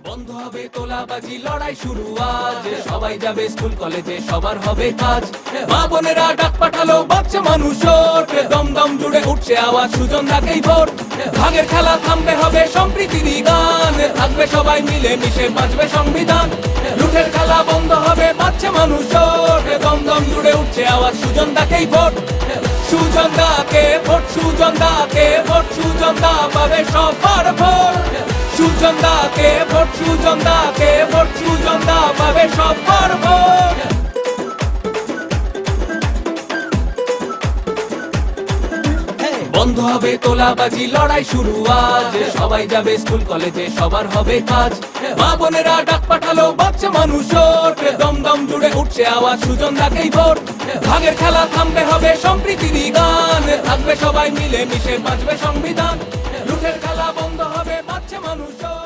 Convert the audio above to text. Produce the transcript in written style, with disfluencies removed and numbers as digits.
বন্ধ হবে তোলাবাজি, লড়াই শুরু আজ। সবাই যাবে স্কুল কলেজে, সবার হবে কাজ। মা বোনেরা ডাক পাঠালো, বাচ্চা মানুষ ওঠ। দমদম জুড়ে উঠছে আওয়াজ, সুজন ডাকেই ভোট। ভাগের খেলা থামবে, হবে সম্প্রীতিরই গান। থাকবে সবাই মিলে মিশে, বাঁচবে সংবিধান। লুঠের খেলা বন্ধ হবে, বাচ্চা মানুষ ওঠ। দমদম জুড়ে উঠছে আওয়াজ, সুজন ডাকেই ভোট। সুজন দাকে ভোট, সুজন দাকে ভোট, সুজন দা পাবে সবার ভোট। সুজন দাকে ভোট, সুজন দাকে ভোট, সুজন দা পাবে সবার ভোট। বন্ধ হবে তোলাবাজি, লড়াই শুরু আজ। সবাই যাবে স্কুল কলেজে, সবার হবে কাজ। মা বোনেরা ডাক পাঠালো, বাচ্চা মানুষ ওঠ। দমদম জুড়ে উঠছে আওয়াজ, সুজন দাকেই ভোট। ভাগের খেলা থামবে, হবে সম্প্রীতিরই গান। থাকবে সবাই মিলে মিশে, বাঁচবে সংবিধান। লুঠের খেলা বন্ধ হবে, বাচ্চা মানুষ ওঠ।